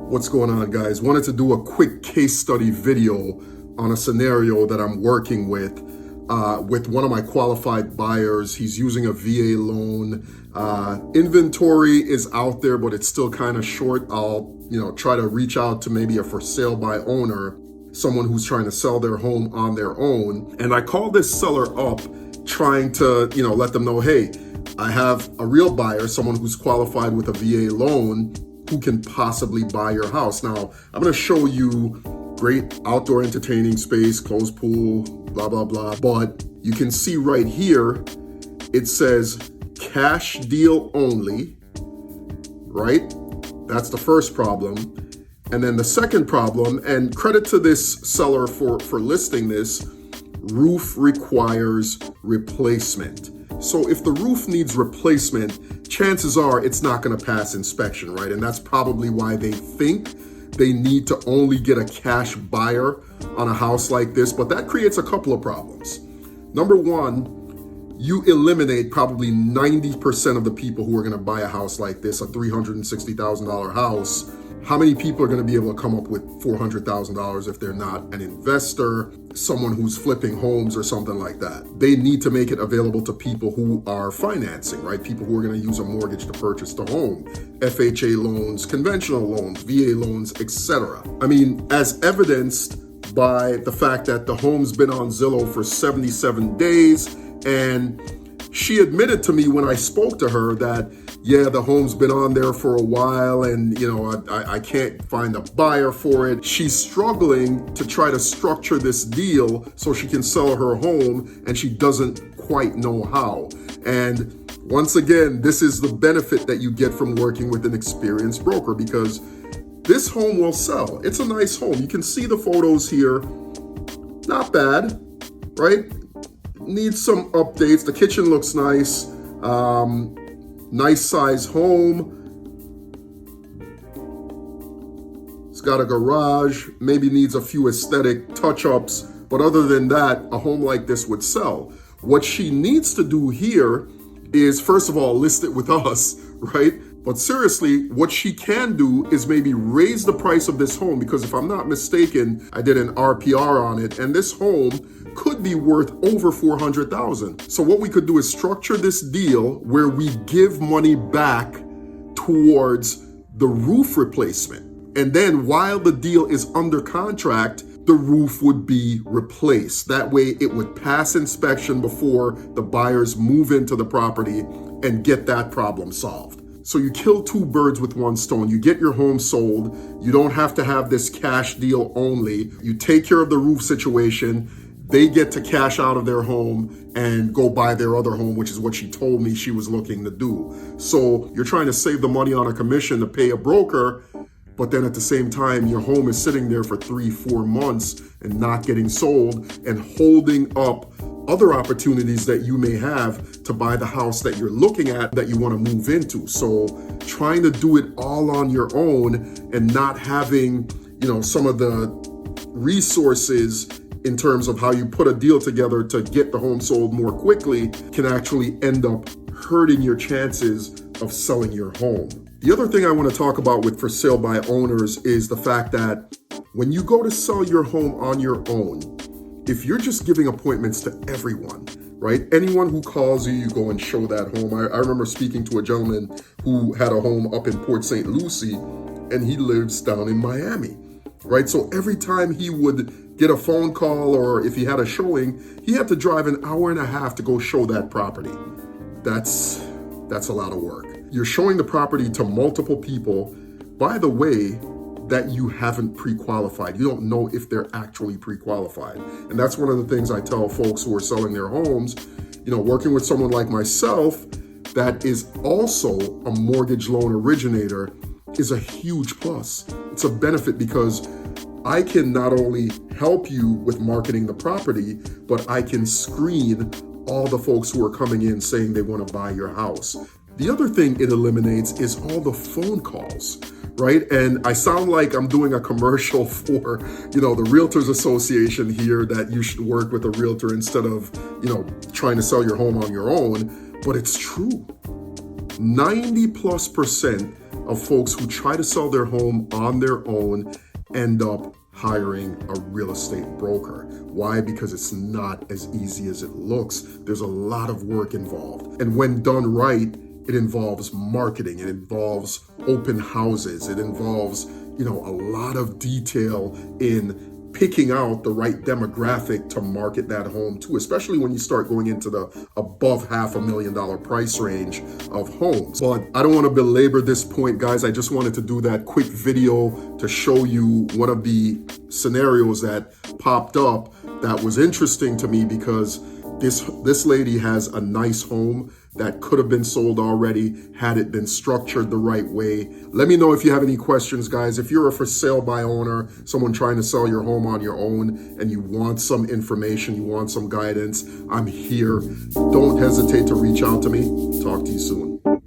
What's going on, guys? Wanted to do a quick case study video on a scenario that I'm working with one of my qualified buyers. He's using a VA loan. Inventory is out there, but it's still kind of short. I'll, try to reach out to maybe a for sale by owner, someone who's trying to sell their home on their own. And I called this seller up trying to, let them know, hey, I have a real buyer, someone who's qualified with a VA loan who can possibly buy your house. Now, I'm gonna show you great outdoor entertaining space, closed pool, blah, blah, blah. But you can see right here, it says cash deal only, right? That's the first problem. And then the second problem, and credit to this seller for listing this, roof requires replacement. So if the roof needs replacement, chances are it's not going to pass inspection, right? And that's probably why they think they need to only get a cash buyer on a house like this. But that creates a couple of problems. Number one, you eliminate probably 90% of the people who are going to buy a house like this, a $360,000 house. How many people are going to be able to come up with $400,000 if they're not an investor, someone who's flipping homes or something like that? They need to make it available to people who are financing, right? People who are going to use a mortgage to purchase the home, FHA loans, conventional loans, VA loans, etc. I mean, as evidenced by the fact that the home's been on Zillow for 77 days, and she admitted to me when I spoke to her that, yeah, the home's been on there for a while and, I can't find a buyer for it. She's struggling to try to structure this deal so she can sell her home, and she doesn't quite know how. And once again, this is the benefit that you get from working with an experienced broker, because this home will sell. It's a nice home. You can see the photos here. Not bad, right? Needs some updates. The kitchen looks nice. Nice size home. It's got a garage, maybe needs a few aesthetic touch-ups, but other than that, a home like this would sell. What she needs to do here is, first of all, list it with us, right? But seriously, what she can do is maybe raise the price of this home, because if I'm not mistaken, I did an RPR on it, and this home could be worth over $400,000. So what we could do is structure this deal where we give money back towards the roof replacement. And then while the deal is under contract, the roof would be replaced. That way it would pass inspection before the buyers move into the property and get that problem solved. So you kill two birds with one stone. You get your home sold. You don't have to have this cash deal only. You take care of the roof situation. They get to cash out of their home and go buy their other home, which is what she told me she was looking to do. So you're trying to save the money on a commission to pay a broker, but then at the same time, your home is sitting there for 3-4 months and not getting sold, and holding up other opportunities that you may have to buy the house that you're looking at that you want to move into. So trying to do it all on your own and not having, some of the resources in terms of how you put a deal together to get the home sold more quickly can actually end up hurting your chances of selling your home. The other thing I want to talk about with for sale by owners is the fact that when you go to sell your home on your own, if you're just giving appointments to everyone, right? Anyone who calls you, you go and show that home. I remember speaking to a gentleman who had a home up in Port St. Lucie, and he lives down in Miami, right? So every time he would get a phone call, or if he had a showing, he had to drive an hour and a half to go show that property. That's a lot of work. You're showing the property to multiple people, by the way, that you haven't pre-qualified. You don't know if they're actually pre-qualified. And that's one of the things I tell folks who are selling their homes, working with someone like myself that is also a mortgage loan originator is a huge plus. It's a benefit because I can not only help you with marketing the property, but I can screen all the folks who are coming in saying they want to buy your house. The other thing it eliminates is all the phone calls, right? And I sound like I'm doing a commercial for, the Realtors Association here, that you should work with a realtor instead of, trying to sell your home on your own, but it's true. 90+% of folks who try to sell their home on their own end up hiring a real estate broker. Why? Because it's not as easy as it looks. There's a lot of work involved. And when done right, it involves marketing, it involves open houses, it involves, a lot of detail in picking out the right demographic to market that home to, especially when you start going into the above $500,000 price range of homes. But I don't want to belabor this point, guys. I just wanted to do that quick video to show you one of the scenarios that popped up that was interesting to me, because this lady has a nice home that could have been sold already had it been structured the right way. Let me know if you have any questions, guys. If you're a for sale by owner, someone trying to sell your home on your own, and you want some information, you want some guidance, I'm here. Don't hesitate to reach out to me. Talk to you soon.